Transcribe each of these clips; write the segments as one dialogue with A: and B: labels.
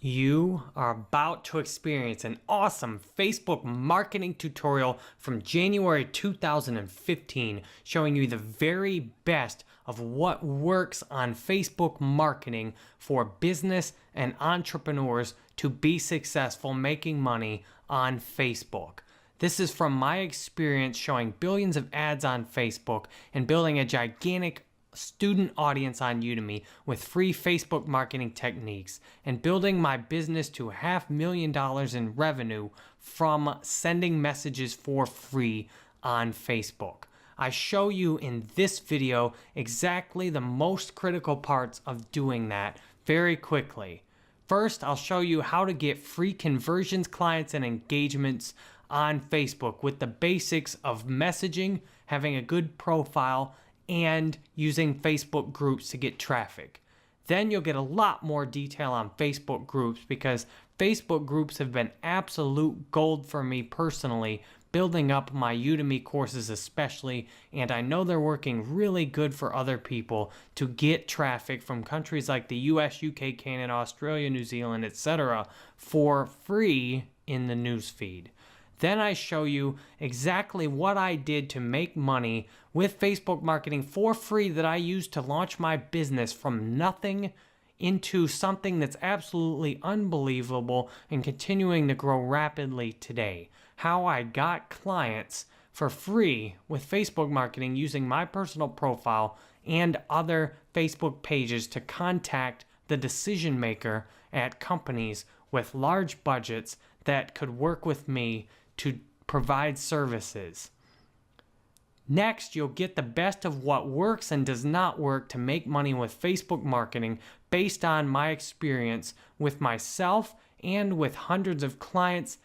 A: You are about to experience an awesome Facebook marketing tutorial from January 2015 showing you the very best of what works on Facebook marketing for business and entrepreneurs to be successful making money on Facebook. This is from my experience showing billions of ads on Facebook and building a gigantic student audience on Udemy with free Facebook marketing techniques and building my business to $500,000 in revenue from sending messages for free on Facebook. I show you in this video exactly the most critical parts of doing that very quickly. First, I'll show you how to get free conversions, clients, and engagements on Facebook with the basics of messaging, having a good profile, and using Facebook groups to get traffic. Then you'll get a lot more detail on Facebook groups because Facebook groups have been absolute gold for me personally, building up my Udemy courses especially, and I know they're working really good for other people to get traffic from countries like the US, UK, Canada, Australia, New Zealand, etc. for free in the newsfeed. Then I show you exactly what I did to make money with Facebook marketing for free that I used to launch my business from nothing into something that's absolutely unbelievable and continuing to grow rapidly today. How I got clients for free with Facebook marketing using my personal profile and other Facebook pages to contact the decision maker at companies with large budgets that could work with me to provide services. Next, you'll get the best of what works and does not work to make money with Facebook marketing based on my experience with myself and with hundreds of clients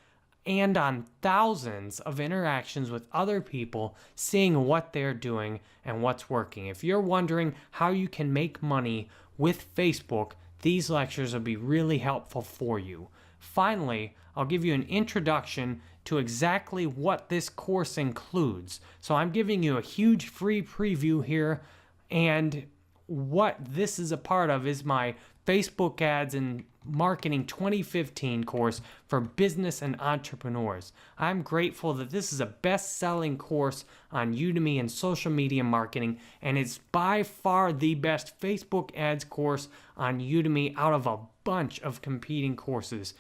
A: and on thousands of interactions with other people, seeing what they're doing and what's working. If you're wondering how you can make money with Facebook, these lectures will be really helpful for you. Finally, I'll give you an introduction to exactly what this course includes. So I'm giving you a huge free preview here, and what this is a part of is my Facebook Ads and Marketing 2015 course for business and entrepreneurs. I'm grateful that this is a best-selling course on Udemy and social media marketing, and it's by far the best Facebook ads course on Udemy out of a bunch of competing courses.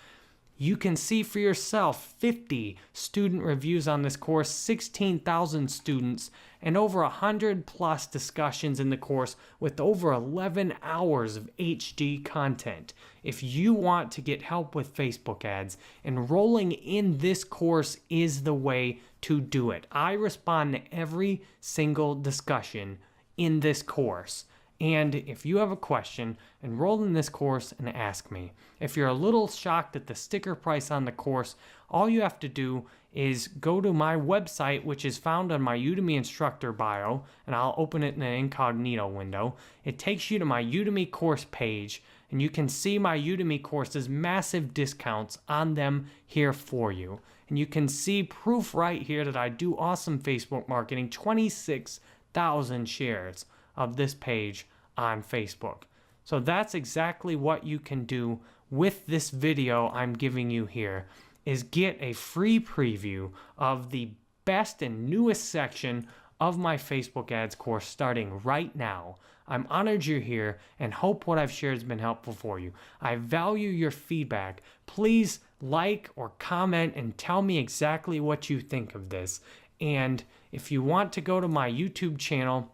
A: You can see for yourself 50 student reviews on this course, 16,000 students, and over 100 plus discussions in the course with over 11 hours of HD content. If you want to get help with Facebook ads, enrolling in this course is the way to do it. I respond to every single discussion in this course. And if you have a question, enroll in this course and ask me. If you're a little shocked at the sticker price on the course, all you have to do is go to my website, which is found on my Udemy instructor bio, and I'll open it in an incognito window. It takes you to my Udemy course page, and you can see my Udemy courses, massive discounts on them here for you. And you can see proof right here that I do awesome Facebook marketing, 26,000 shares of this page on Facebook. So that's exactly what you can do with this video I'm giving you here, is get a free preview of the best and newest section of my Facebook ads course starting right now. I'm honored you're here and hope what I've shared has been helpful for you. I value your feedback. Please like or comment and tell me exactly what you think of this. And if you want to go to my YouTube channel,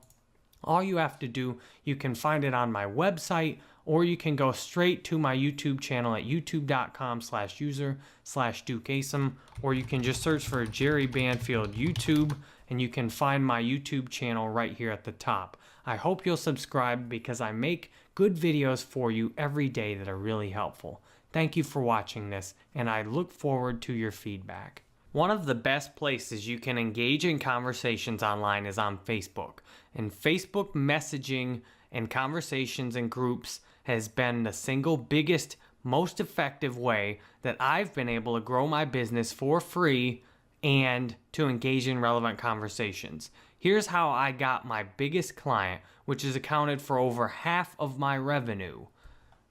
A: all you have to do, you can find it on my website, or you can go straight to my YouTube channel at youtube.com/user/DukeAsim, or you can just search for Jerry Banfield YouTube, and you can find my YouTube channel right here at the top. I hope you'll subscribe because I make good videos for you every day that are really helpful. Thank you for watching this, and I look forward to your feedback. One of the best places you can engage in conversations online is on Facebook. And Facebook messaging and conversations and groups has been the single biggest, most effective way that I've been able to grow my business for free and to engage in relevant conversations. Here's how I got my biggest client, which has accounted for over half of my revenue.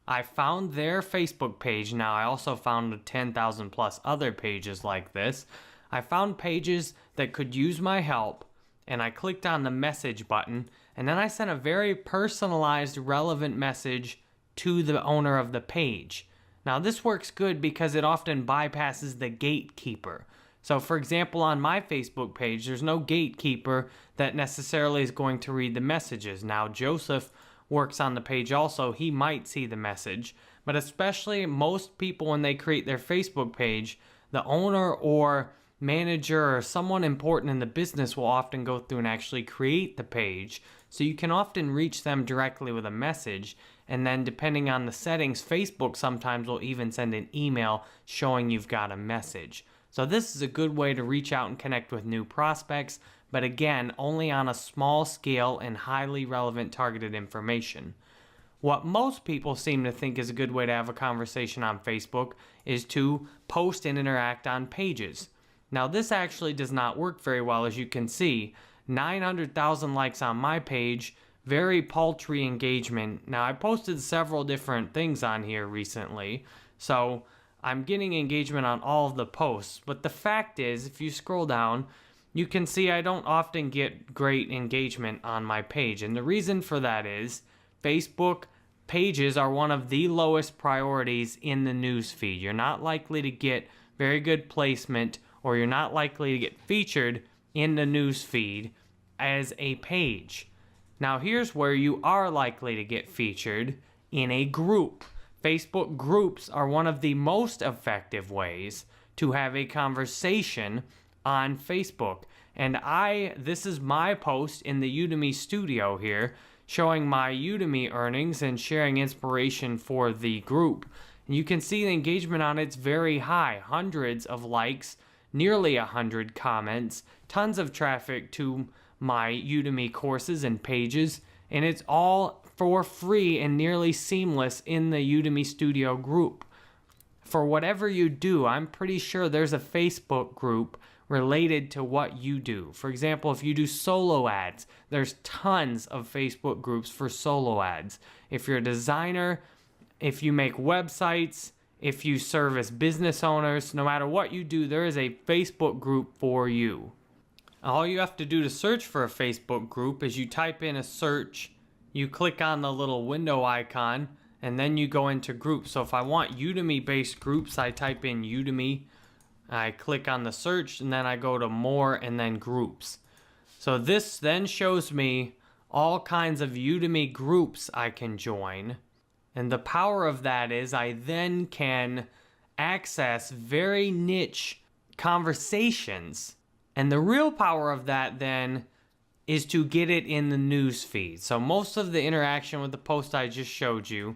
A: I found their Facebook page. Now, I also found 10,000 plus other pages like this. I found pages that could use my help, and I clicked on the message button, and then I sent a very personalized, relevant message to the owner of the page. Now, this works good because it often bypasses the gatekeeper. So, for example, on my Facebook page, there's no gatekeeper that necessarily is going to read the messages. Now, Joseph works on the page also. He might see the message, but especially most people, when they create their Facebook page, the owner or manager or someone important in the business will often go through and actually create the page. So you can often reach them directly with a message. And then depending on the settings, Facebook sometimes will even send an email showing you've got a message. So this is a good way to reach out and connect with new prospects, but again, only on a small scale and highly relevant targeted information. What most people seem to think is a good way to have a conversation on Facebook is to post and interact on pages. Now, this actually does not work very well, as you can see. 900,000 likes on my page, very paltry engagement. Now, I posted several different things on here recently, so I'm getting engagement on all of the posts. But the fact is, if you scroll down, you can see I don't often get great engagement on my page. And the reason for that is Facebook pages are one of the lowest priorities in the news feed. You're not likely to get very good placement, or you're not likely to get featured in the news feed as a page. Now, here's where you are likely to get featured: in a group. Facebook groups are one of the most effective ways to have a conversation on Facebook. And this is my post in the Udemy studio here, showing my Udemy earnings and sharing inspiration for the group. And you can see the engagement on it's very high, hundreds of likes, nearly 100 comments, tons of traffic to my Udemy courses and pages, and it's all for free and nearly seamless in the Udemy Studio group. For whatever you do, I'm pretty sure there's a Facebook group related to what you do. For example, if you do solo ads, there's tons of Facebook groups for solo ads. If you're a designer, if you make websites, if you service business owners, no matter what you do, there is a Facebook group for you. All you have to do to search for a Facebook group is you type in a search, you click on the little window icon, and then you go into groups. So if I want Udemy-based groups, I type in Udemy, I click on the search, and then I go to more and then groups. So this then shows me all kinds of Udemy groups I can join. And the power of that is I then can access very niche conversations. And the real power of that then is to get it in the news feed. So most of the interaction with the post I just showed you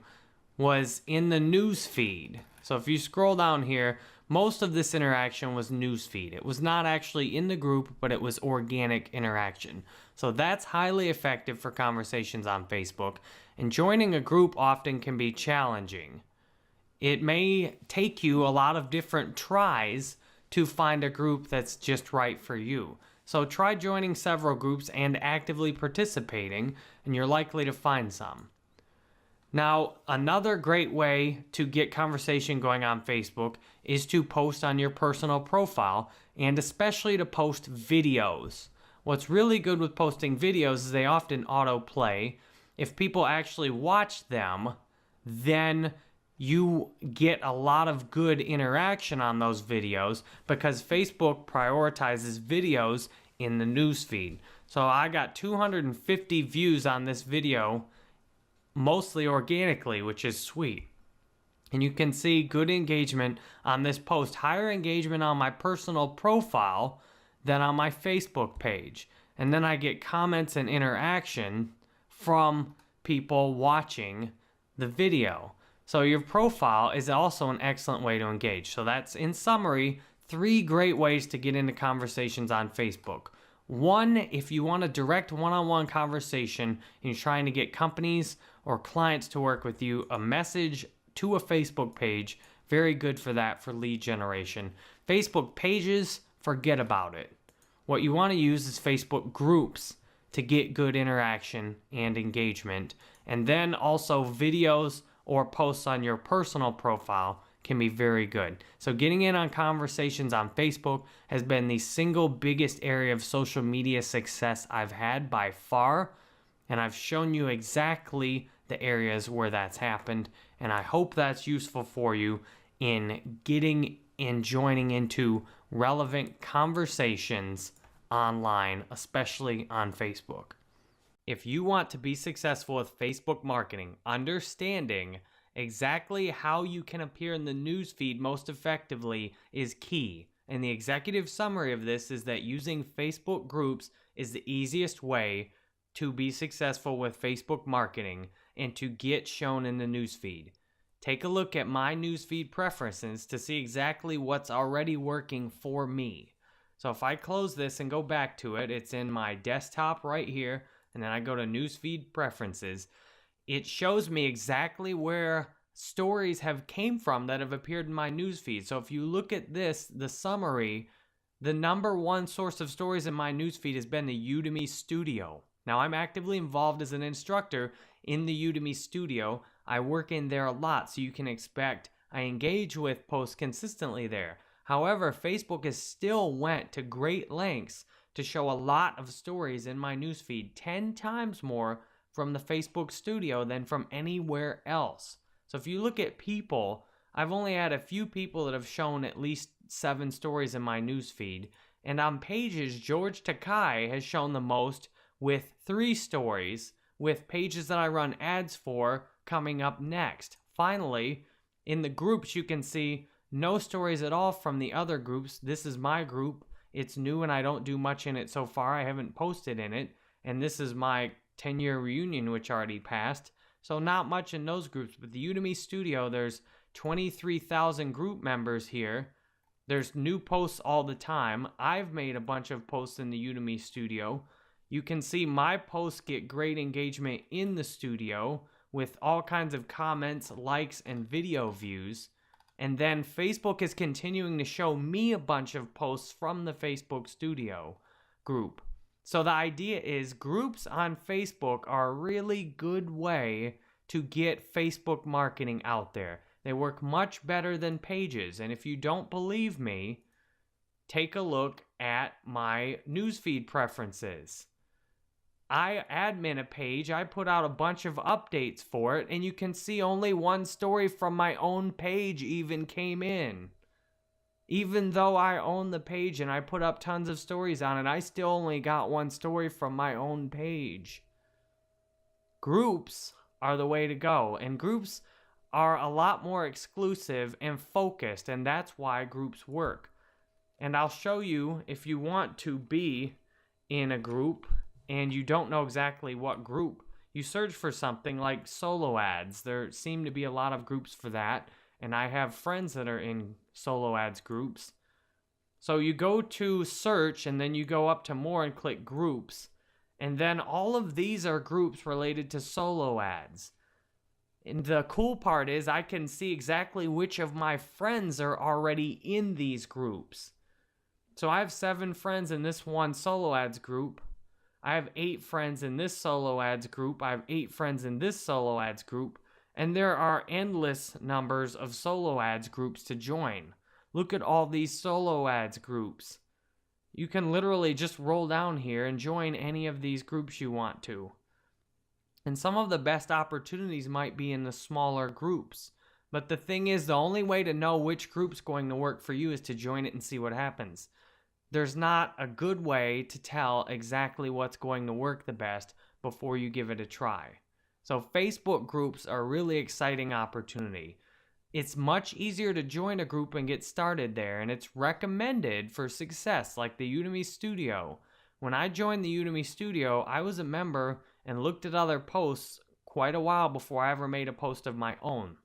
A: was in the news feed. So if you scroll down here, most of this interaction was news feed. It was not actually in the group, but it was organic interaction. So that's highly effective for conversations on Facebook. And joining a group often can be challenging. It may take you a lot of different tries to find a group that's just right for you. So try joining several groups and actively participating, and you're likely to find some. Now, another great way to get conversation going on Facebook is to post on your personal profile, and especially to post videos. What's really good with posting videos is they often autoplay. If people actually watch them, then you get a lot of good interaction on those videos because Facebook prioritizes videos in the newsfeed. So I got 250 views on this video, mostly organically, which is sweet. And you can see good engagement on this post, higher engagement on my personal profile than on my Facebook page. And then I get comments and interaction from people watching the video. So your profile is also an excellent way to engage. So that's, in summary, 3 great ways to get into conversations on Facebook. 1, if you want a direct one-on-one conversation and you're trying to get companies or clients to work with you, a message to a Facebook page, very good for that, for lead generation. Facebook pages, forget about it. What you want to use is Facebook groups to get good interaction and engagement. And then also videos or posts on your personal profile can be very good. So getting in on conversations on Facebook has been the single biggest area of social media success I've had by far. And I've shown you exactly the areas where that's happened. And I hope that's useful for you in getting and joining into relevant conversations online, especially on Facebook. If you want to be successful with Facebook marketing, understanding exactly how you can appear in the newsfeed most effectively is key. And the executive summary of this is that using Facebook groups is the easiest way to be successful with Facebook marketing and to get shown in the newsfeed. Take a look at my newsfeed preferences to see exactly what's already working for me. So if I close this and go back to it, it's in my desktop right here, and then I go to newsfeed preferences. It shows me exactly where stories have came from that have appeared in my newsfeed. So if you look at this, the summary, the number one source of stories in my newsfeed has been the Udemy Studio. Now, I'm actively involved as an instructor in the Udemy Studio. I work in there a lot, so you can expect I engage with posts consistently there. However, Facebook has still went to great lengths to show a lot of stories in my newsfeed, 10 times more from the Facebook Studio than from anywhere else. So if you look at people, I've only had a few people that have shown at least 7 stories in my newsfeed. And on Pages, George Takei has shown the most with 3 stories, with pages that I run ads for coming up next. Finally, in the groups, you can see no stories at all from the other groups. This is my group. It's new and I don't do much in it so far. I haven't posted in it. And this is my 10-year reunion, which already passed. So not much in those groups. But the Udemy Studio, there's 23,000 group members here. There's new posts all the time. I've made a bunch of posts in the Udemy Studio. You can see my posts get great engagement in the studio with all kinds of comments, likes, and video views. And then Facebook is continuing to show me a bunch of posts from the Facebook Studio group. So the idea is groups on Facebook are a really good way to get Facebook marketing out there. They work much better than pages. And if you don't believe me, take a look at my newsfeed preferences. I admin a page, I put out a bunch of updates for it, and you can see only 1 story from my own page even came in. Even though I own the page and I put up tons of stories on it, I still only got 1 story from my own page. Groups are the way to go, and groups are a lot more exclusive and focused, and that's why groups work. And I'll show you, if you want to be in a group and you don't know exactly what group, you search for something like solo ads. There seem to be a lot of groups for that, and I have friends that are in solo ads groups. So you go to search, and then you go up to more and click groups, and then all of these are groups related to solo ads. And the cool part is I can see exactly which of my friends are already in these groups. So I have 7 friends in this one solo ads group. I have 8 friends in this solo ads group. I have 8 friends in this solo ads group. And there are endless numbers of solo ads groups to join. Look at all these solo ads groups. You can literally just roll down here and join any of these groups you want to. And some of the best opportunities might be in the smaller groups. But the thing is, the only way to know which group's going to work for you is to join it and see what happens. There's not a good way to tell exactly what's going to work the best before you give it a try. So Facebook groups are a really exciting opportunity. It's much easier to join a group and get started there, and it's recommended for success, like the Udemy Studio. When I joined the Udemy Studio, I was a member and looked at other posts quite a while before I ever made a post of my own.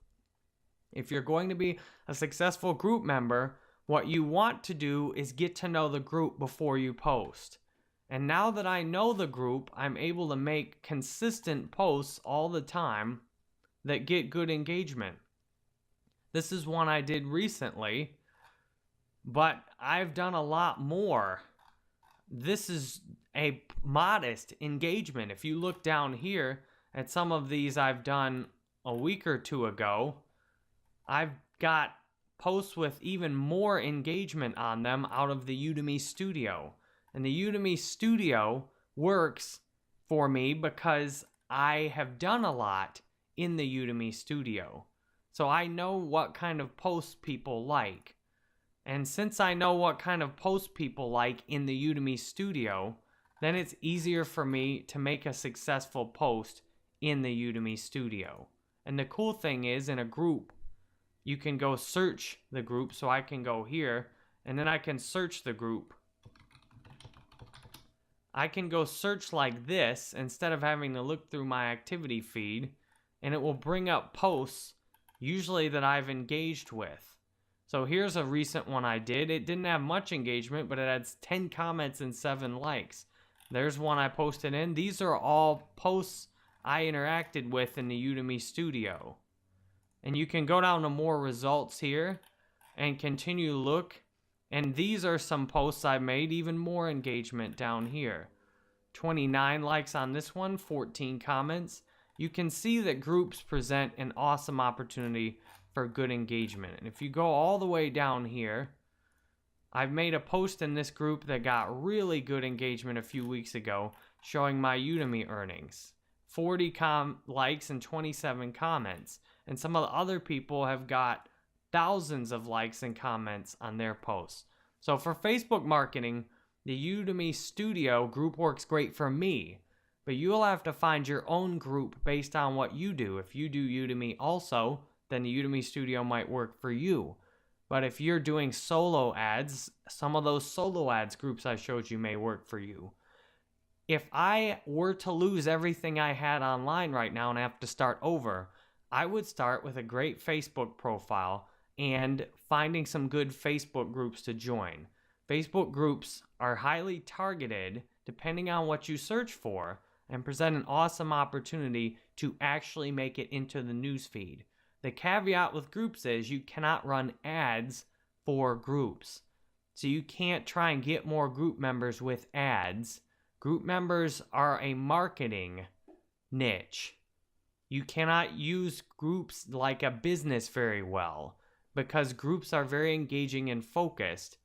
A: If you're going to be a successful group member, what you want to do is get to know the group before you post. And now that I know the group, I'm able to make consistent posts all the time that get good engagement. This is one I did recently, but I've done a lot more. This is a modest engagement. If you look down here at some of these I've done a week or two ago, I've got posts with even more engagement on them out of the Udemy Studio. And the Udemy Studio works for me because I have done a lot in the Udemy Studio. So I know what kind of posts people like. And since I know what kind of posts people like in the Udemy Studio, then it's easier for me to make a successful post in the Udemy Studio. And the cool thing is, in a group, you can go search the group. So I can go here, and then I can search the group. I can go search like this instead of having to look through my activity feed, and it will bring up posts usually that I've engaged with. So here's a recent one I did. It didn't have much engagement, but it had 10 comments and 7 likes. There's one I posted in. These are all posts I interacted with in the Udemy Studio. And you can go down to more results here and continue to look. And these are some posts I made, even more engagement down here. 29 likes on this one, 14 comments. You can see that groups present an awesome opportunity for good engagement. And if you go all the way down here, I've made a post in this group that got really good engagement a few weeks ago showing my Udemy earnings. 40 likes and 27 comments. And some of the other people have got thousands of likes and comments on their posts. So for Facebook marketing, the Udemy Studio group works great for me. But you'll have to find your own group based on what you do. If you do Udemy also, then the Udemy Studio might work for you. But if you're doing solo ads, some of those solo ads groups I showed you may work for you. If I were to lose everything I had online right now and have to start over, I would start with a great Facebook profile and finding some good Facebook groups to join. Facebook groups are highly targeted depending on what you search for and present an awesome opportunity to actually make it into the newsfeed. The caveat with groups is you cannot run ads for groups. So you can't try and get more group members with ads. Group members are a marketing niche. You cannot use groups like a business very well because groups are very engaging and focused.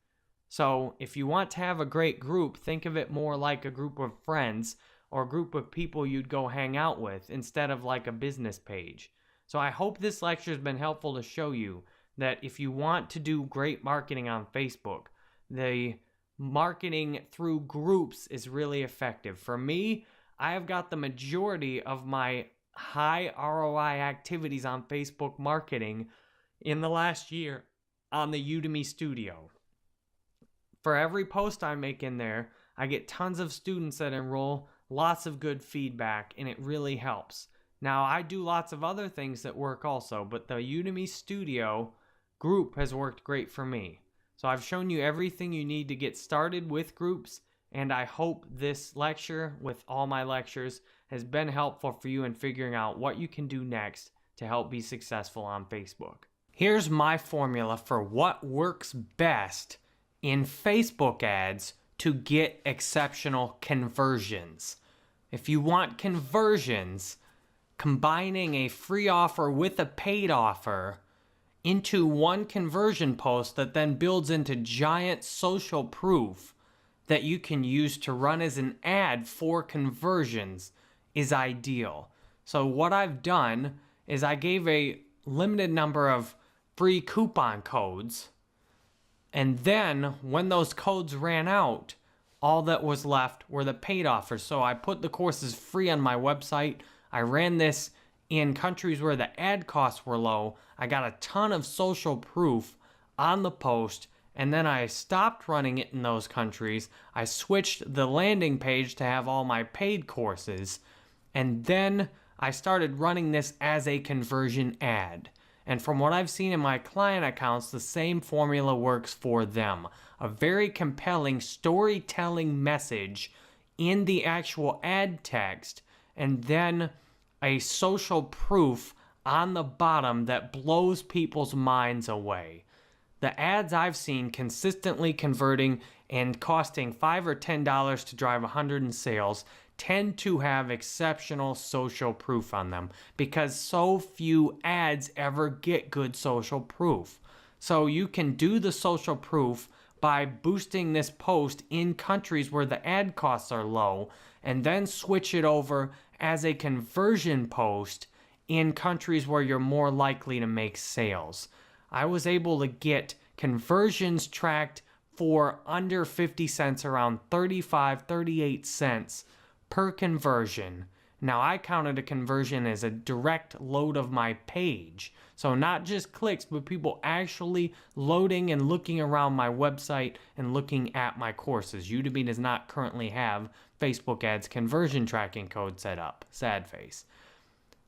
A: So if you want to have a great group, think of it more like a group of friends or a group of people you'd go hang out with instead of like a business page. So I hope this lecture has been helpful to show you that if you want to do great marketing on Facebook, the marketing through groups is really effective. For me, I have got the majority of my high ROI activities on Facebook marketing in the last year on the Udemy Studio. For every post I make in there, I get tons of students that enroll, lots of good feedback, and it really helps. Now, I do lots of other things that work also, but the Udemy Studio group has worked great for me. So I've shown you everything you need to get started with groups, and I hope this lecture, with all my lectures, has been helpful for you in figuring out what you can do next to help be successful on Facebook. Here's my formula for what works best in Facebook ads to get exceptional conversions. If you want conversions, combining a free offer with a paid offer into one conversion post that then builds into giant social proof that you can use to run as an ad for conversions is ideal. So what I've done is I gave a limited number of free coupon codes, and then when those codes ran out, all that was left were the paid offers. So I put the courses free on my website. I ran this in countries where the ad costs were low. I got a ton of social proof on the post, and then I stopped running it in those countries. I switched the landing page to have all my paid courses, and then I started running this as a conversion ad. And from what I've seen in my client accounts, the same formula works for them. A very compelling storytelling message in the actual ad text, and then a social proof on the bottom that blows people's minds away. The ads I've seen consistently converting and costing $5 or $10 to drive 100 in sales tend to have exceptional social proof on them because so few ads ever get good social proof. So you can do the social proof by boosting this post in countries where the ad costs are low and then switch it over as a conversion post in countries where you're more likely to make sales. I was able to get conversions tracked for under 50 cents, around 35, 38 cents per conversion. Now I counted a conversion as a direct load of my page. So not just clicks, but people actually loading and looking around my website and looking at my courses. Udemy does not currently have Facebook ads conversion tracking code set up. Sad face.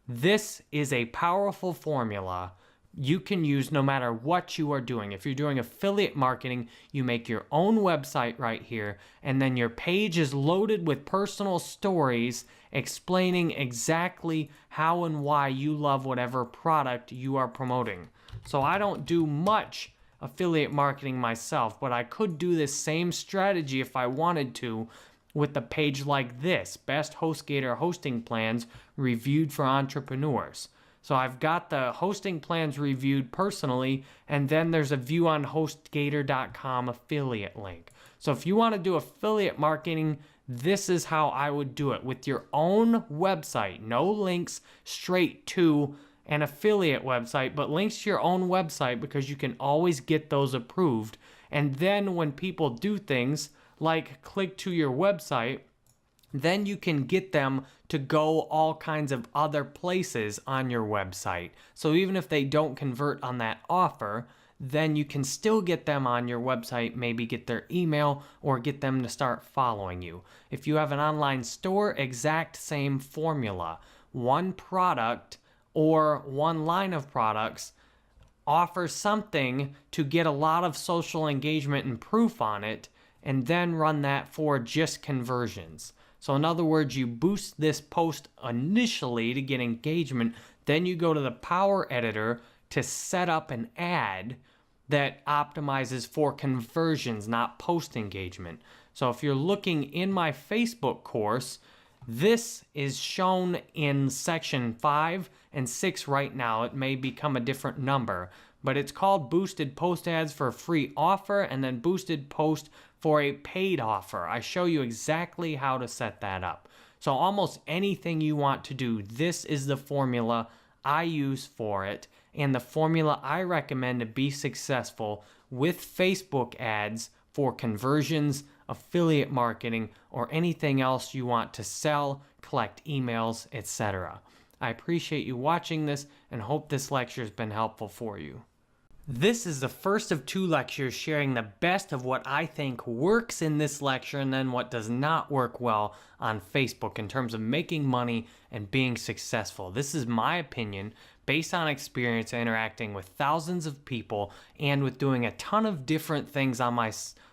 A: This is a powerful formula you can use no matter what you are doing. If you're doing affiliate marketing, you make your own website right here, and then your page is loaded with personal stories explaining exactly how and why you love whatever product you are promoting. So I don't do much affiliate marketing myself, but I could do this same strategy if I wanted to with a page like this, Best HostGator Hosting Plans Reviewed for Entrepreneurs. So I've got the hosting plans reviewed personally, and then there's a view on HostGator.com affiliate link. So if you want to do affiliate marketing, this is how I would do it with your own website. No links straight to an affiliate website, but links to your own website because you can always get those approved. And then when people do things like click to your website, then you can get them to go all kinds of other places on your website. So even if they don't convert on that offer, then you can still get them on your website, maybe get their email or get them to start following you. If you have an online store, exact same formula. One product or one line of products offers something to get a lot of social engagement and proof on it, and then run that for just conversions. So in other words, you boost this post initially to get engagement, then you go to the Power Editor to set up an ad that optimizes for conversions, not post engagement. So if you're looking in my Facebook course, this is shown in section 5 and 6 right now. It may become a different number, but it's called Boosted Post Ads for a free offer and then Boosted Post for a paid offer. I show you exactly how to set that up. So almost anything you want to do, this is the formula I use for it and the formula I recommend to be successful with Facebook ads for conversions, affiliate marketing, or anything else you want to sell, collect emails, etc. I appreciate you watching this and hope this lecture has been helpful for you. This is the first of 2 lectures sharing the best of what I think works in this lecture and then what does not work well on Facebook in terms of making money and being successful. This is my opinion based on experience interacting with thousands of people and with doing a ton of different things on my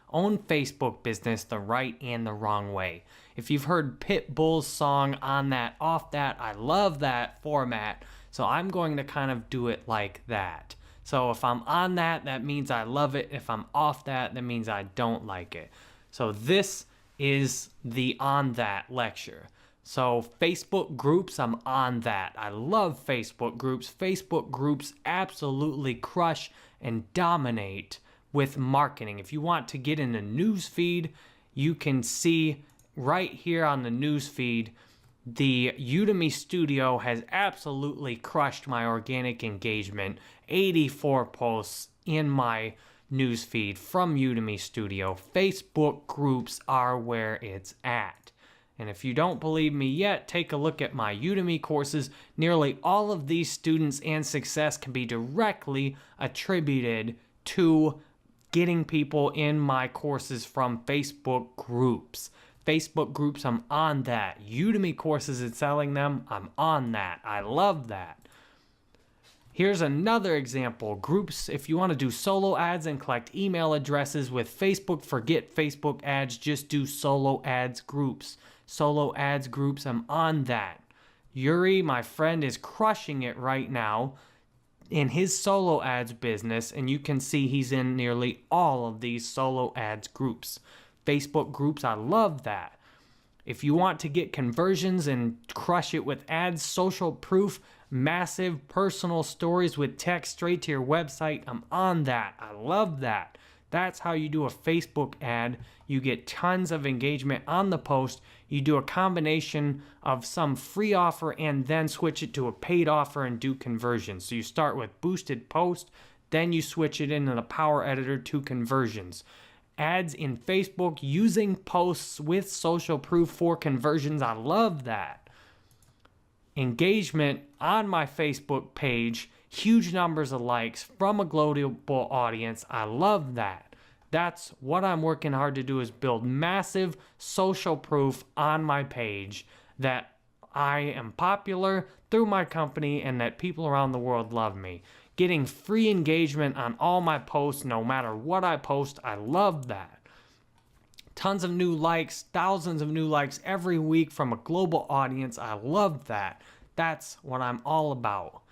A: own Facebook business the right and the wrong way. If you've heard Pitbull's song On That, Off That, I love that format, so I'm going to kind of do it like that. So if I'm on that, that means I love it. If I'm off that, that means I don't like it. So this is the on that lecture. So Facebook groups, I'm on that. I love Facebook groups. Facebook groups absolutely crush and dominate with marketing. If you want to get in the news feed, you can see right here on the news feed, the Udemy Studio has absolutely crushed my organic engagement. 84 posts in my newsfeed from Udemy Studio. Facebook groups are where it's at. And if you don't believe me yet, take a look at my Udemy courses. Nearly all of these students and success can be directly attributed to getting people in my courses from Facebook groups. Facebook groups, I'm on that. Udemy courses and selling them, I'm on that. I love that. Here's another example. Groups, if you want to do solo ads and collect email addresses with Facebook, forget Facebook ads, just do solo ads groups. Solo ads groups, I'm on that. Yuri, my friend, is crushing it right now in his solo ads business, and you can see he's in nearly all of these solo ads groups. Facebook groups, I love that. If you want to get conversions and crush it with ads, social proof, massive personal stories with text straight to your website, I'm on that. I love that. That's how you do a Facebook ad. You get tons of engagement on the post. You do a combination of some free offer and then switch it to a paid offer and do conversions. So you start with boosted post, then you switch it into the Power Editor to conversions. Ads in Facebook using posts with social proof for conversions. I love that. Engagement on my Facebook page, huge numbers of likes from a global audience. I love that. That's what I'm working hard to do, is build massive social proof on my page that I am popular through my company and that people around the world love me. Getting free engagement on all my posts, no matter what I post. I love that. Tons of new likes, thousands of new likes every week from a global audience. I love that. That's what I'm all about.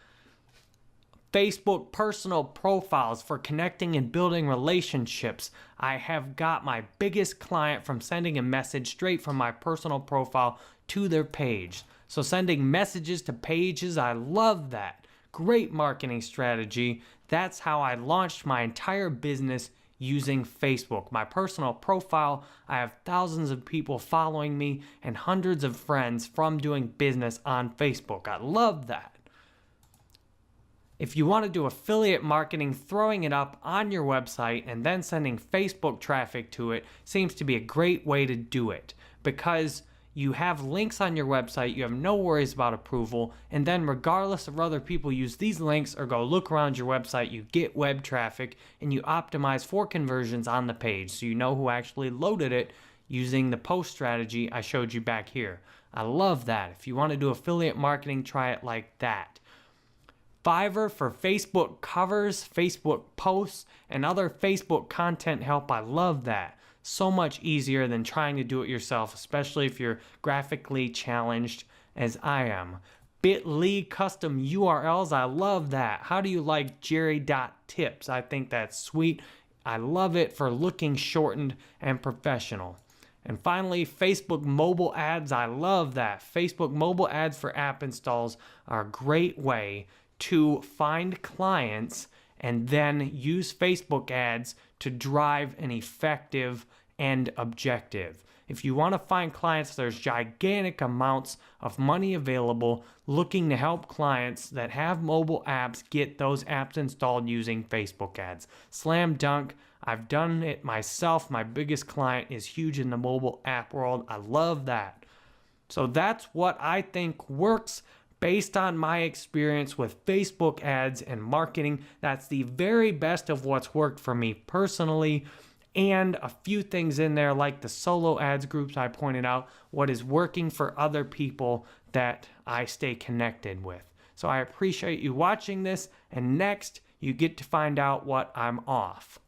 A: Facebook personal profiles for connecting and building relationships. I have got my biggest client from sending a message straight from my personal profile to their page. So sending messages to pages, I love that. Great marketing strategy. That's how I launched my entire business using Facebook. My personal profile, I have thousands of people following me and hundreds of friends from doing business on Facebook. I love that. If you want to do affiliate marketing, throwing it up on your website and then sending Facebook traffic to it seems to be a great way to do it, because you have links on your website, you have no worries about approval, and then regardless of whether people use these links or go look around your website, you get web traffic and you optimize for conversions on the page, so you know who actually loaded it using the post strategy I showed you back here. I love that. If you want to do affiliate marketing, try it like that. Fiverr for Facebook covers, Facebook posts, and other Facebook content help. I love that. So much easier than trying to do it yourself, especially if you're graphically challenged as I am. Bitly custom URLs, I love that. How do you like Jerry.tips? I think that's sweet. I love it for looking shortened and professional. And finally, Facebook mobile ads, I love that. Facebook mobile ads for app installs are a great way to find clients and then use Facebook ads to drive an effective end objective. If you want to find clients, there's gigantic amounts of money available looking to help clients that have mobile apps get those apps installed using Facebook ads. Slam dunk. I've done it myself. My biggest client is huge in the mobile app world. I love that. So that's what I think works. Based on my experience with Facebook ads and marketing, that's the very best of what's worked for me personally, and a few things in there like the solo ads groups I pointed out, what is working for other people that I stay connected with. So I appreciate you watching this, and next you get to find out what I'm off.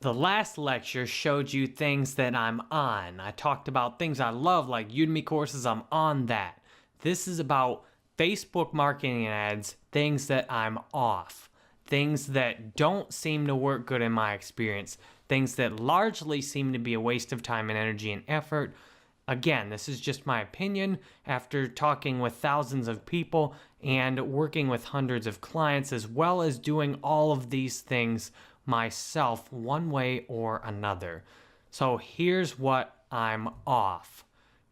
A: The last lecture showed you things that I'm on. I talked about things I love like Udemy courses, I'm on that. This is about Facebook marketing ads, things that I'm off, things that don't seem to work good in my experience, things that largely seem to be a waste of time and energy and effort. Again, this is just my opinion after talking with thousands of people and working with hundreds of clients, as well as doing all of these things myself one way or another. So here's what I'm off.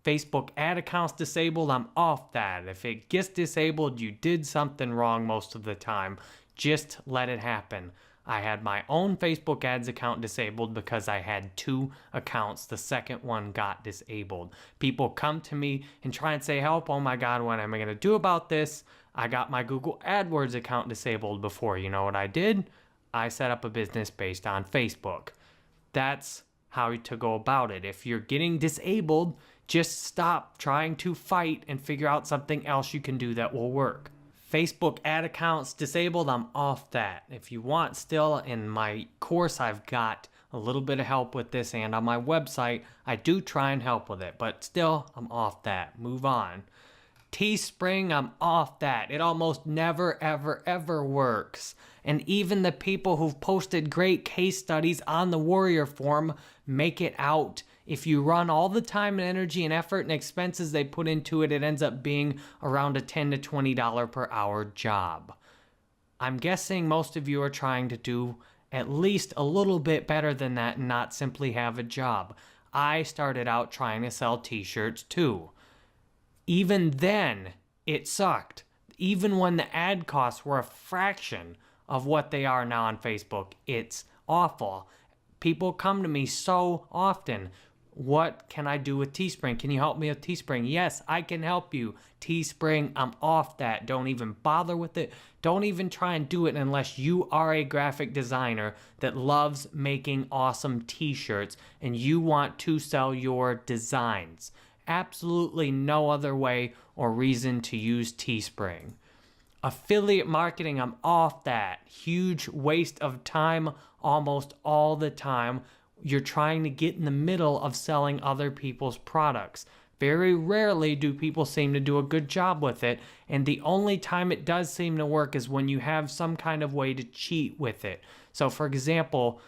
A: Facebook ad accounts disabled, I'm off that. If it gets disabled, you did something wrong most of the time. Just let it happen. I had my own Facebook ads account disabled because I had 2 accounts. The second one got disabled. People come to me and try and say, help, oh my God, what am I going to do about this? I got my Google AdWords account disabled before. You know what I did? I set up a business based on Facebook. That's how to go about it. If you're getting disabled, just stop trying to fight and figure out something else you can do that will work. Facebook ad accounts disabled, I'm off that. If you want, still in my course, I've got a little bit of help with this, and on my website, I do try and help with it, but still, I'm off that. Move on. Teespring, I'm off that. It almost never, ever, ever works. And even the people who've posted great case studies on the Warrior Forum make it out If you run all the time and energy and effort and expenses they put into it, it ends up being around a $10 to $20 per hour job. I'm guessing most of you are trying to do at least a little bit better than that and not simply have a job. I started out trying to sell t-shirts too. Even then, it sucked. Even when the ad costs were a fraction of what they are now on Facebook, it's awful. People come to me so often. What can I do with Teespring? Can you help me with Teespring? Yes, I can help you. Teespring, I'm off that. Don't even bother with it. Don't even try and do it unless you are a graphic designer that loves making awesome t-shirts and you want to sell your designs. Absolutely no other way or reason to use Teespring. Affiliate marketing, I'm off that. Huge waste of time almost all the time. You're trying to get in the middle of selling other people's products. Very rarely do people seem to do a good job with it, and the only time it does seem to work is when you have some kind of way to cheat with it. So for example,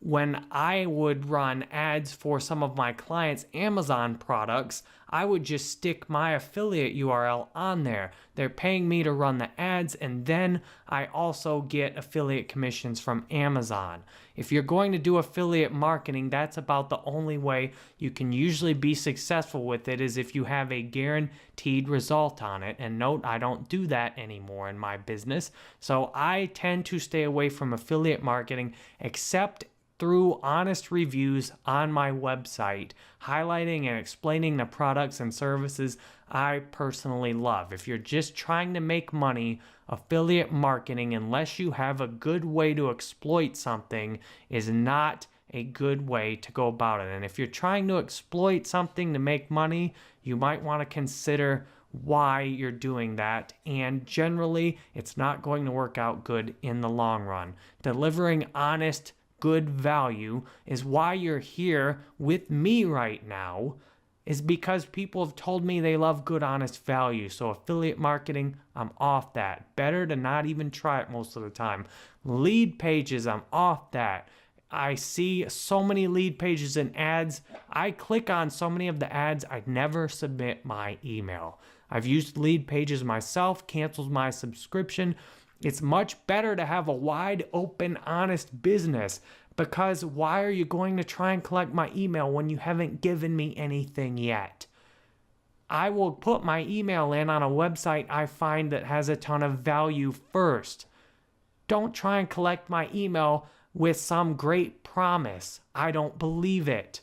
A: when I would run ads for some of my clients' Amazon products, I would just stick my affiliate URL on there. They're paying me to run the ads, and then I also get affiliate commissions from Amazon. If you're going to do affiliate marketing, that's about the only way you can usually be successful with it, is if you have a guaranteed result on it. And note, I don't do that anymore in my business. So I tend to stay away from affiliate marketing, except through honest reviews on my website, highlighting and explaining the products and services I personally love. If you're just trying to make money, affiliate marketing, unless you have a good way to exploit something, is not a good way to go about it. And if you're trying to exploit something to make money, you might want to consider why you're doing that, and generally it's not going to work out good in the long run. Delivering honest, good value is why you're here with me right now, is because people have told me they love good, honest value. So affiliate marketing, I'm off that. Better to not even try it most of the time. Lead pages, I'm off that. I see so many lead pages and ads. I click on so many of the ads, I never submit my email. I've used lead pages myself, canceled my subscription. It's much better to have a wide open, honest business, because why are you going to try and collect my email when you haven't given me anything yet? I will put my email in on a website I find that has a ton of value first. Don't try and collect my email with some great promise. I don't believe it.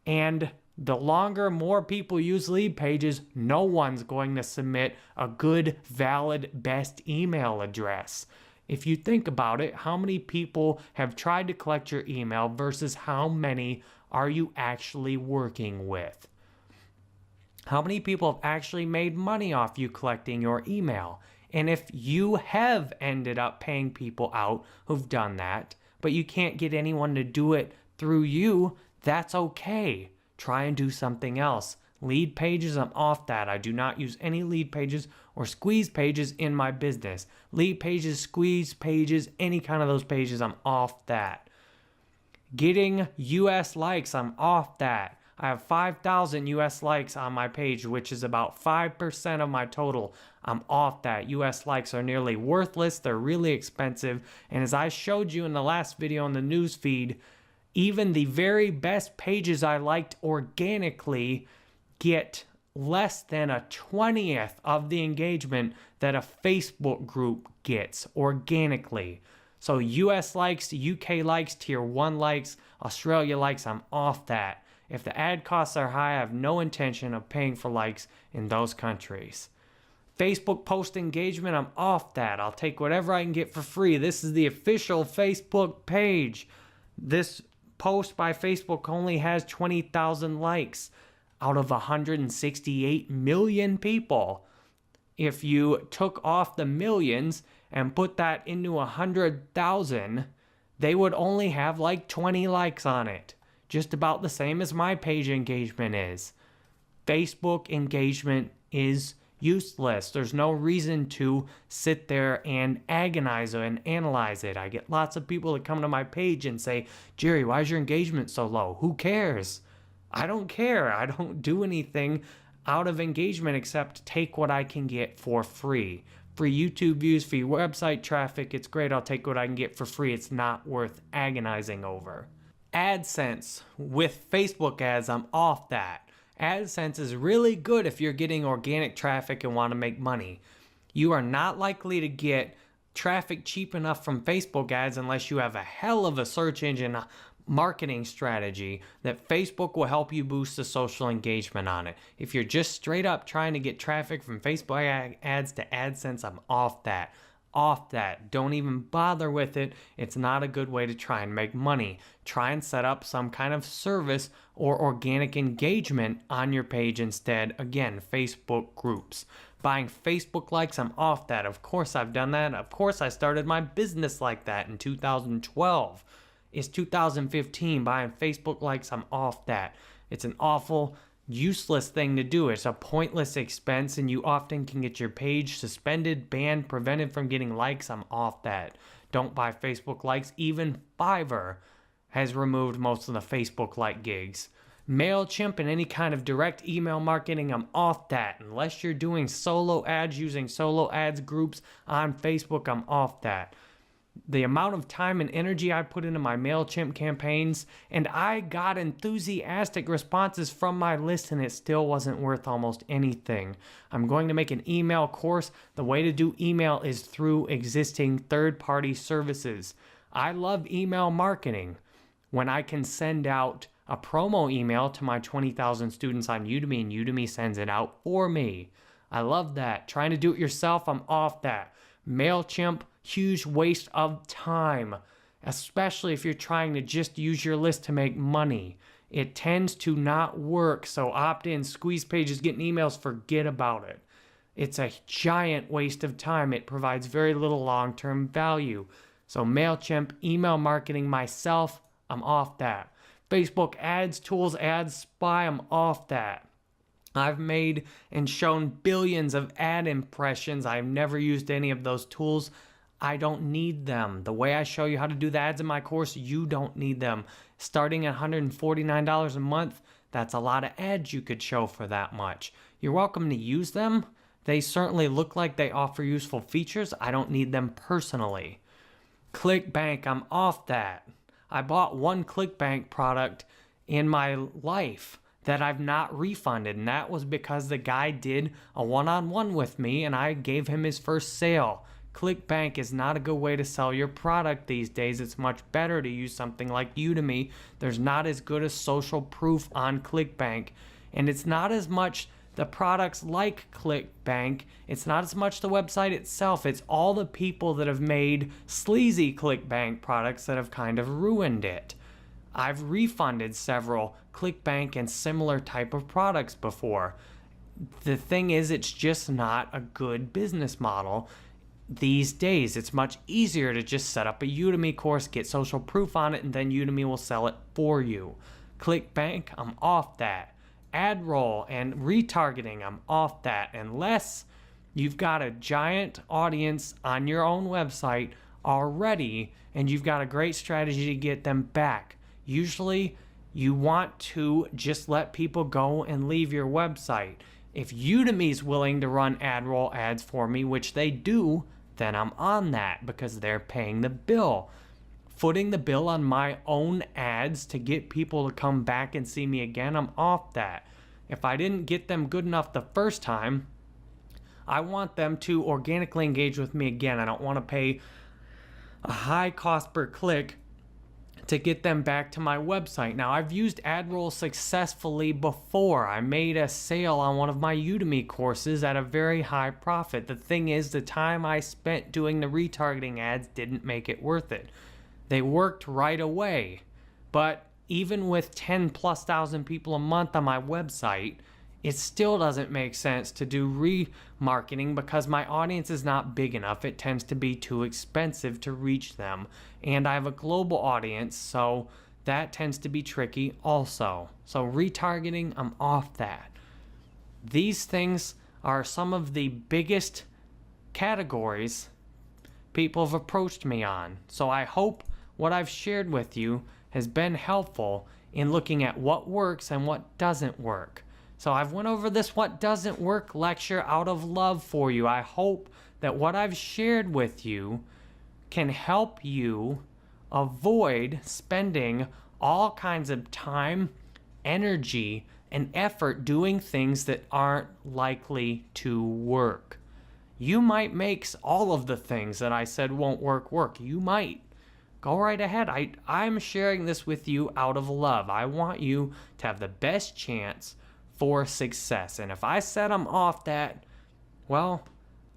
A: And the longer more people use lead pages, no one's going to submit a good, valid, best email address. If you think about it, how many people have tried to collect your email versus how many are you actually working with? How many people have actually made money off you collecting your email? And if you have ended up paying people out who've done that, but you can't get anyone to do it through you, that's okay. Try and do something else. Lead pages, I'm off that. I do not use any lead pages or squeeze pages in my business. Lead pages, squeeze pages, any kind of those pages, I'm off that. Getting US likes, I'm off that. I have 5,000 US likes on my page, which is about 5% of my total. I'm off that. US likes are nearly worthless. They're really expensive. And as I showed you in the last video on the news feed, even the very best pages I liked organically get less than a 20th of the engagement that a Facebook group gets organically. So US likes, UK likes, tier 1 likes, Australia likes, I'm off that. If the ad costs are high, I have no intention of paying for likes in those countries. Facebook post engagement, I'm off that. I'll take whatever I can get for free. This is the official Facebook page. This post by Facebook only has 20,000 likes out of 168 million people. If you took off the millions and put that into 100,000, they would only have like 20 likes on it. Just about the same as my page engagement is. Facebook engagement is useless. There's no reason to sit there and agonize and analyze it. I get lots of people that come to my page and say, Jerry, why is your engagement so low? Who cares? I don't care. I don't do anything out of engagement except take what I can get for free. Free YouTube views, free website traffic. It's great. I'll take what I can get for free. It's not worth agonizing over. AdSense. With Facebook ads, I'm off that. AdSense is really good if you're getting organic traffic and want to make money. You are not likely to get traffic cheap enough from Facebook ads unless you have a hell of a search engine marketing strategy that Facebook will help you boost the social engagement on it. If you're just straight up trying to get traffic from Facebook ads to AdSense, I'm off that. Off that. Don't even bother with it. It's not a good way to try and make money. Try and set up some kind of service or organic engagement on your page instead. Again, Facebook groups. Buying Facebook likes, I'm off that. Of course I've done that. Of course I started my business like that in 2012. It's 2015. Buying Facebook likes, I'm off that. It's an awful, useless thing to do. It's a pointless expense, and you often can get your page suspended, banned, prevented from getting likes. I'm off that. Don't buy Facebook likes. Even Fiverr has removed most of the Facebook like gigs. MailChimp and any kind of direct email marketing, I'm off that. Unless you're doing solo ads using solo ads groups on Facebook, I'm off that. The amount of time and energy I put into my MailChimp campaigns, and I got enthusiastic responses from my list, and it still wasn't worth almost anything. I'm going to make an email course. The way to do email is through existing third-party services. I love email marketing when I can send out a promo email to my 20,000 students on Udemy, and Udemy sends it out for me. I love that. Trying to do it yourself, I'm off that. MailChimp, huge waste of time, especially if you're trying to just use your list to make money. It tends to not work, so opt in, squeeze pages, getting emails, forget about it. It's a giant waste of time. It provides very little long-term value. So MailChimp, email marketing myself, I'm off that. Facebook ads, tools, ads, spy, I'm off that. I've made and shown billions of ad impressions. I've never used any of those tools. I don't need them. The way I show you how to do the ads in my course, you don't need them. Starting at $149 a month, that's a lot of ads you could show for that much. You're welcome to use them. They certainly look like they offer useful features. I don't need them personally. ClickBank, I'm off that. I bought one ClickBank product in my life that I've not refunded, and that was because the guy did a one-on-one with me and I gave him his first sale. ClickBank is not a good way to sell your product these days. It's much better to use something like Udemy. There's not as good a social proof on ClickBank, and it's not as much the products like ClickBank. It's not as much the website itself. It's all the people that have made sleazy ClickBank products that have kind of ruined it. I've refunded several ClickBank and similar type of products before. The thing is, it's just not a good business model these days. It's much easier to just set up a Udemy course, get social proof on it, and then Udemy will sell it for you. ClickBank, I'm off that. AdRoll and retargeting, I'm off that. Unless you've got a giant audience on your own website already and you've got a great strategy to get them back. Usually you want to just let people go and leave your website. If Udemy's willing to run AdRoll ads for me, which they do, then I'm on that because they're paying the bill. Footing the bill on my own ads to get people to come back and see me again, I'm off that. If I didn't get them good enough the first time, I want them to organically engage with me again. I don't want to pay a high cost per click to get them back to my website. Now, I've used AdRoll successfully before. I made a sale on one of my Udemy courses at a very high profit. The thing is, the time I spent doing the retargeting ads didn't make it worth it. They worked right away, but even with 10,000+ people a month on my website, it still doesn't make sense to do remarketing because my audience is not big enough. It tends to be too expensive to reach them, and I have a global audience, so that tends to be tricky also. So retargeting, I'm off that. These things are some of the biggest categories people have approached me on. So I hope what I've shared with you has been helpful in looking at what works and what doesn't work. So I've went over this what doesn't work lecture out of love for you. I hope that what I've shared with you can help you avoid spending all kinds of time, energy, and effort doing things that aren't likely to work. You might make all of the things that I said won't work. You might. Go right ahead. I'm sharing this with you out of love. I want you to have the best chance for success. And if I set them off that, well,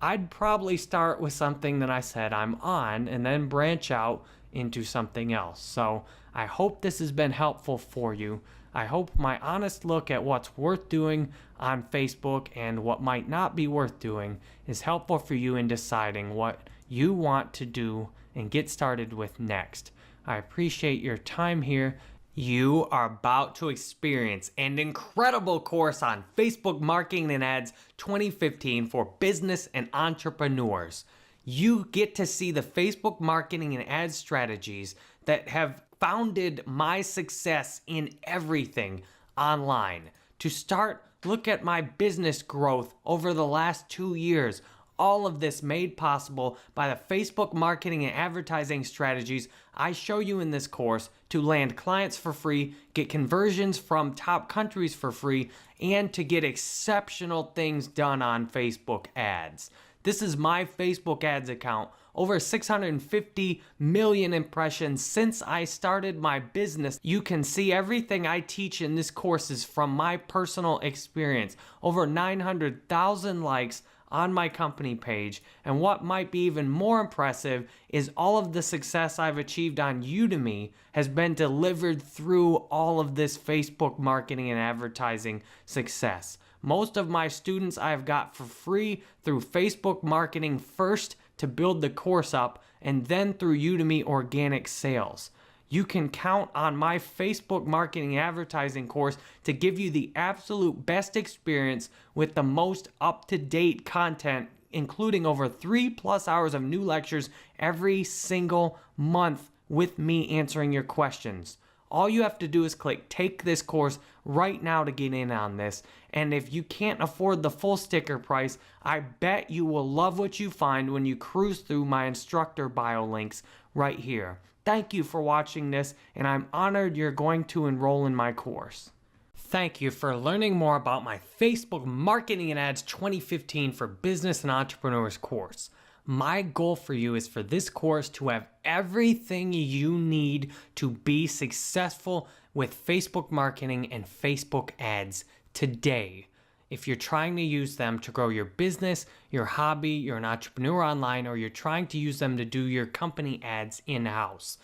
A: I'd probably start with something that I said I'm on and then branch out into something else. So I hope this has been helpful for you. I hope my honest look at what's worth doing on Facebook and what might not be worth doing is helpful for you in deciding what you want to do and get started with next. I appreciate your time here. You are about to experience an incredible course on Facebook Marketing and Ads 2015 for business and entrepreneurs. You get to see the Facebook marketing and ads strategies that have founded my success in everything online. To start, look at my business growth over the last 2 years. All of this made possible by the Facebook marketing and advertising strategies I show you in this course to land clients for free, get conversions from top countries for free, and to get exceptional things done on Facebook ads. This is my Facebook ads account. Over 650 million impressions since I started my business. You can see everything I teach in this course is from my personal experience. Over 900,000 likes on my company page. And what might be even more impressive is all of the success I've achieved on Udemy has been delivered through all of this Facebook marketing and advertising success. Most of my students I've got for free through Facebook marketing first to build the course up, and then through Udemy organic sales. You can count on my Facebook marketing and advertising course to give you the absolute best experience with the most up-to-date content, including over 3+ hours of new lectures every single month with me answering your questions. All you have to do is click take this course right now to get in on this. And if you can't afford the full sticker price, I bet you will love what you find when you cruise through my instructor bio links right here. Thank you for watching this, and I'm honored you're going to enroll in my course. Thank you for learning more about my Facebook Marketing and Ads 2015 for Business and Entrepreneurs course. My goal for you is for this course to have everything you need to be successful with Facebook marketing and Facebook ads today. If you're trying to use them to grow your business, your hobby, you're an entrepreneur online, or you're trying to use them to do your company ads in-house.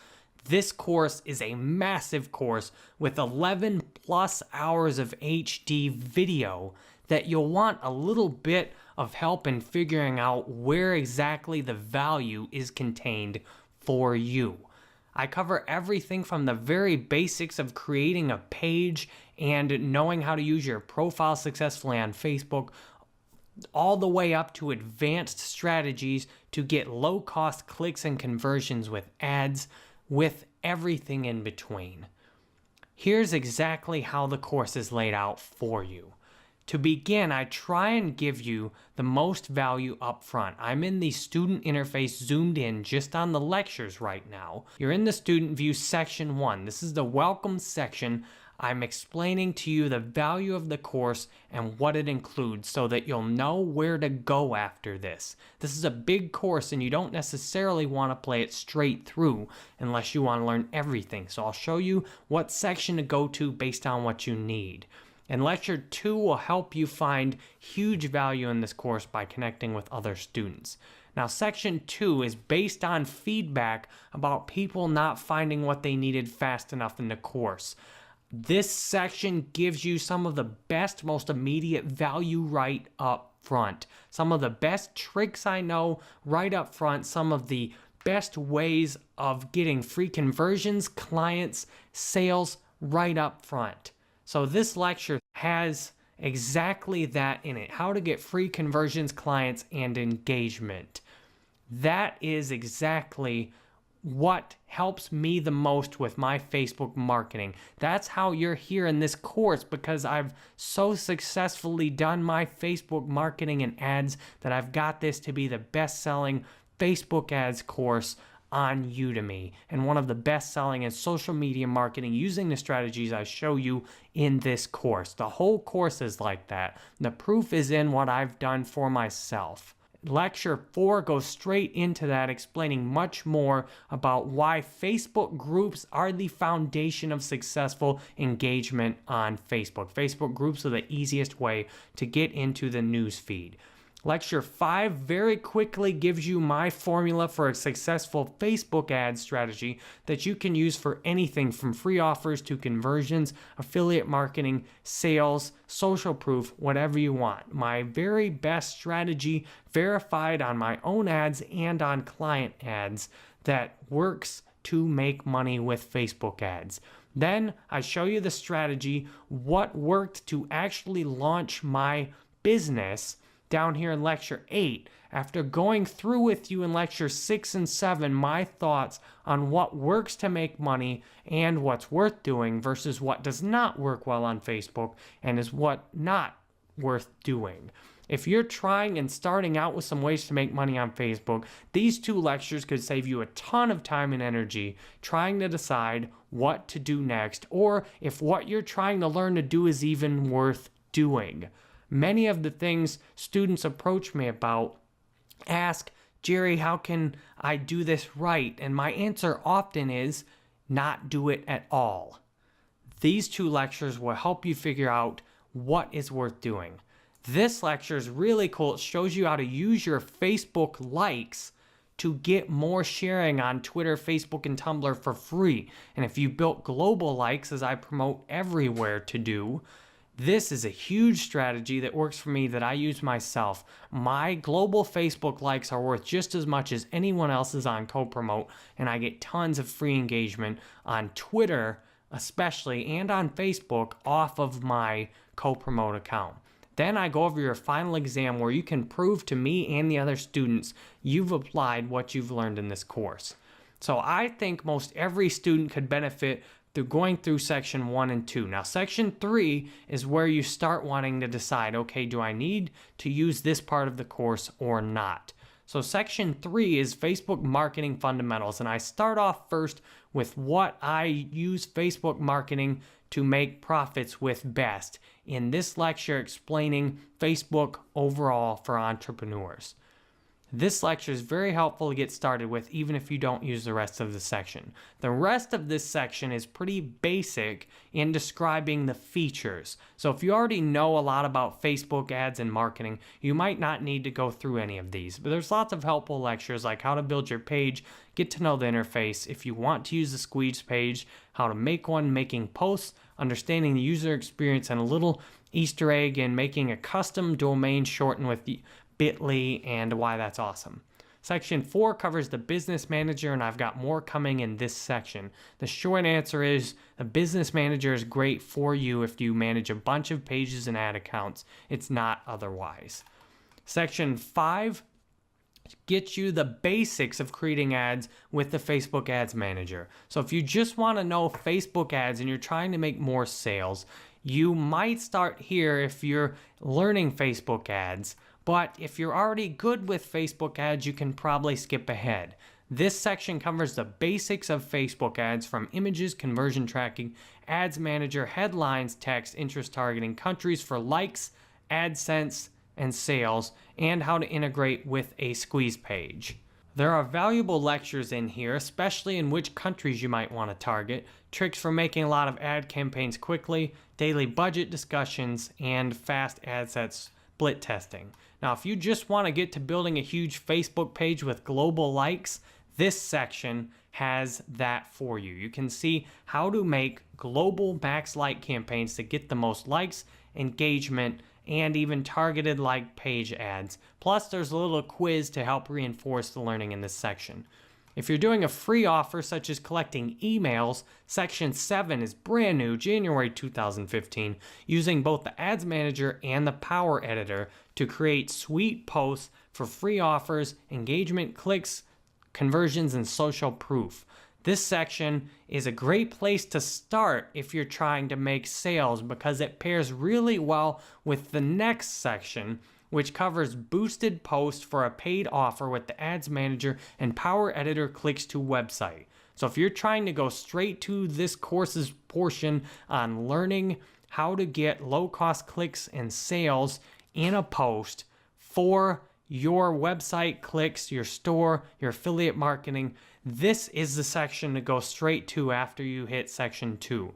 A: This course is a massive course with 11+ hours of HD video that you'll want a little bit of help in figuring out where exactly the value is contained for you. I cover everything from the very basics of creating a page and knowing how to use your profile successfully on Facebook, all the way up to advanced strategies to get low-cost clicks and conversions with ads, with everything in between. Here's exactly how the course is laid out for you. To begin, I try and give you the most value up front. I'm in the student interface zoomed in just on the lectures right now. You're in the student view section 1. This is the welcome section. I'm explaining to you the value of the course and what it includes so that you'll know where to go after this. This is a big course and you don't necessarily want to play it straight through unless you want to learn everything. So I'll show you what section to go to based on what you need. And Lecture 2 will help you find huge value in this course by connecting with other students. Now, Section 2 is based on feedback about people not finding what they needed fast enough in the course. This section gives you some of the best, most immediate value right up front. Some of the best tricks I know right up front, some of the best ways of getting free conversions, clients, sales right up front. So this lecture has exactly that in it, how to get free conversions, clients, and engagement. That is exactly what helps me the most with my Facebook marketing. That's how you're here in this course, because I've so successfully done my Facebook marketing and ads that I've got this to be the best-selling Facebook ads course on Udemy, and one of the best-selling in social media marketing using the strategies I show you in this course. The whole course is like that. The proof is in what I've done for myself. Lecture 4 goes straight into that, explaining much more about why Facebook groups are the foundation of successful engagement on Facebook. Facebook groups are the easiest way to get into the news feed. Lecture 5 very quickly gives you my formula for a successful Facebook ad strategy that you can use for anything from free offers to conversions, affiliate marketing, sales, social proof, whatever you want. My very best strategy verified on my own ads and on client ads that works to make money with Facebook ads. Then I show you the strategy, what worked to actually launch my business down here in lecture 8. After going through with you in lecture 6 and 7, my thoughts on what works to make money and what's worth doing versus what does not work well on Facebook and is what not worth doing. If you're trying and starting out with some ways to make money on Facebook, these 2 lectures could save you a ton of time and energy trying to decide what to do next, or if what you're trying to learn to do is even worth doing. Many of the things students approach me about ask, Jerry, how can I do this right? And my answer often is not do it at all. These 2 lectures will help you figure out what is worth doing. This lecture is really cool. It shows you how to use your Facebook likes to get more sharing on Twitter, Facebook, and Tumblr for free. And if you built global likes, as I promote everywhere to do, this is a huge strategy that works for me that I use myself. My global Facebook likes are worth just as much as anyone else's on CoPromote, and I get tons of free engagement on Twitter especially and on Facebook off of my CoPromote account. Then I go over your final exam where you can prove to me and the other students you've applied what you've learned in this course. So I think most every student could benefit through going through section 1 and 2. Now, section 3 is where you start wanting to decide, okay, do I need to use this part of the course or not? So section 3 is Facebook marketing fundamentals, and I start off first with what I use Facebook marketing to make profits with best in this lecture explaining Facebook overall for entrepreneurs. This lecture is very helpful to get started with, even if you don't use the rest of the section. The rest of this section is pretty basic in describing the features. So if you already know a lot about Facebook ads and marketing, you might not need to go through any of these. But there's lots of helpful lectures like how to build your page, get to know the interface, if you want to use the squeeze page, how to make one, making posts, understanding the user experience, and a little Easter egg in making a custom domain shortened with the Bitly and why that's awesome. Section 4 covers the business manager, and I've got more coming in this section. The short answer is the business manager is great for you if you manage a bunch of pages and ad accounts. It's not otherwise. Section 5 gets you the basics of creating ads with the Facebook Ads Manager. So if you just want to know Facebook ads and you're trying to make more sales, you might start here if you're learning Facebook ads. But if you're already good with Facebook ads, you can probably skip ahead. This section covers the basics of Facebook ads from images, conversion tracking, ads manager, headlines, text, interest targeting, countries for likes, AdSense, and sales, and how to integrate with a squeeze page. There are valuable lectures in here, especially in which countries you might want to target, tricks for making a lot of ad campaigns quickly, daily budget discussions, and fast ad sets split testing. Now, if you just want to get to building a huge Facebook page with global likes, this section has that for you. You can see how to make global max like campaigns to get the most likes, engagement, and even targeted like page ads. Plus, there's a little quiz to help reinforce the learning in this section. If you're doing a free offer such as collecting emails, section 7 is brand new, January 2015, using both the Ads Manager and the Power Editor to create sweet posts for free offers, engagement, clicks, conversions and social proof. This section is a great place to start if you're trying to make sales because it pairs really well with the next section, which covers boosted posts for a paid offer with the Ads Manager and Power Editor clicks to website. So if you're trying to go straight to this course's portion on learning how to get low-cost clicks and sales in a post for your website clicks, your store, your affiliate marketing, this is the section to go straight to after you hit section 2.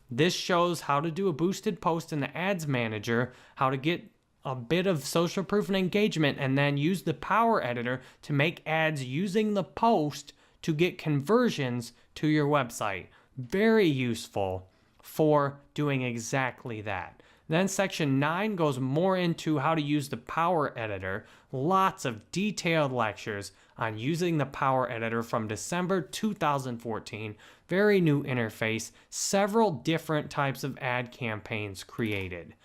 A: This shows how to do a boosted post in the Ads Manager, how to get a bit of social proof and engagement, and then use the Power Editor to make ads using the post to get conversions to your website. Very useful for doing exactly that. Then section 9 goes more into how to use the Power Editor. Lots of detailed lectures on using the Power Editor from December 2014. Very new interface, several different types of ad campaigns created.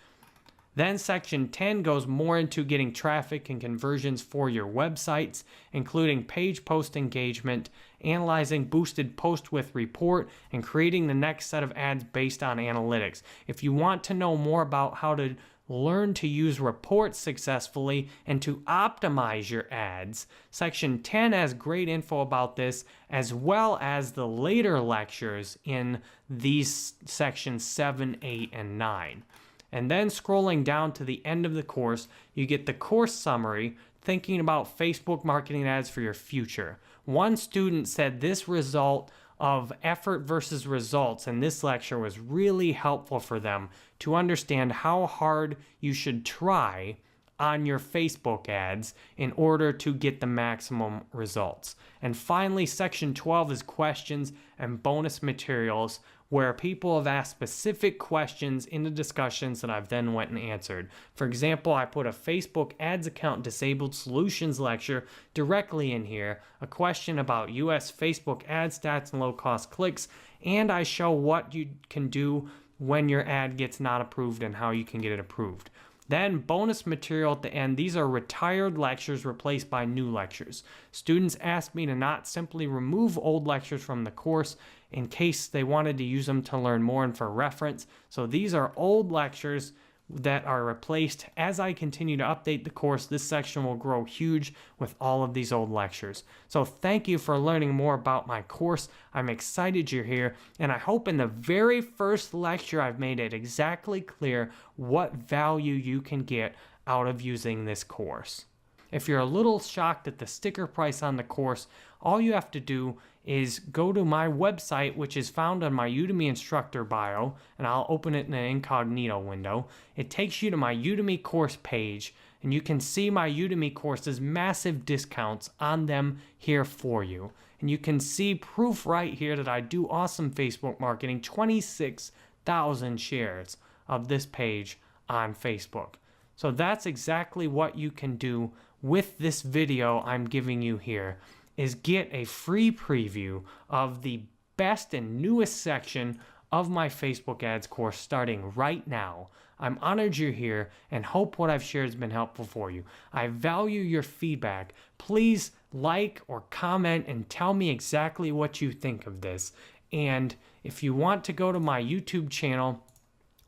A: Then section 10 goes more into getting traffic and conversions for your websites, including page post engagement, analyzing boosted post with report, and creating the next set of ads based on analytics. If you want to know more about how to learn to use reports successfully and to optimize your ads, section 10 has great info about this, as well as the later lectures in these sections 7, 8, and 9. And then scrolling down to the end of the course, you get the course summary, thinking about Facebook marketing ads for your future. One student said this result of effort versus results in this lecture was really helpful for them to understand how hard you should try on your Facebook ads in order to get the maximum results. And finally, section 12 is questions and bonus materials, where people have asked specific questions in the discussions that I've then went and answered. For example, I put a Facebook ads account disabled solutions lecture directly in here, a question about US Facebook ad stats and low cost clicks, and I show what you can do when your ad gets not approved and how you can get it approved. Then bonus material at the end. These are retired lectures replaced by new lectures. Students asked me to not simply remove old lectures from the course in case they wanted to use them to learn more and for reference. So these are old lectures that are replaced. As I continue to update the course, this section will grow huge with all of these old lectures. So thank you for learning more about my course. I'm excited you're here, and I hope in the very first lecture I've made it exactly clear what value you can get out of using this course. If you're a little shocked at the sticker price on the course, all you have to do is go to my website, which is found on my Udemy instructor bio, and I'll open it in an incognito window. It takes you to my Udemy course page, and you can see my Udemy courses, massive discounts on them here for you. And you can see proof right here that I do awesome Facebook marketing, 26,000 shares of this page on Facebook. So that's exactly what you can do with this video I'm giving you here, is get a free preview of the best and newest section of my Facebook ads course starting right now. I'm honored you're here and hope what I've shared has been helpful for you. I value your feedback. Please like or comment and tell me exactly what you think of this. And if you want to go to my YouTube channel,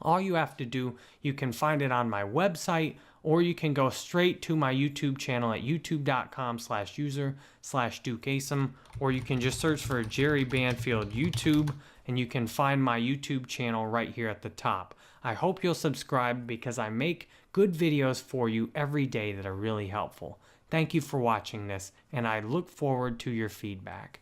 A: all you have to do, you can find it on my website, or you can go straight to my YouTube channel at youtube.com/user/DukeAsim, or you can just search for Jerry Banfield YouTube, and you can find my YouTube channel right here at the top. I hope you'll subscribe because I make good videos for you every day that are really helpful. Thank you for watching this, and I look forward to your feedback.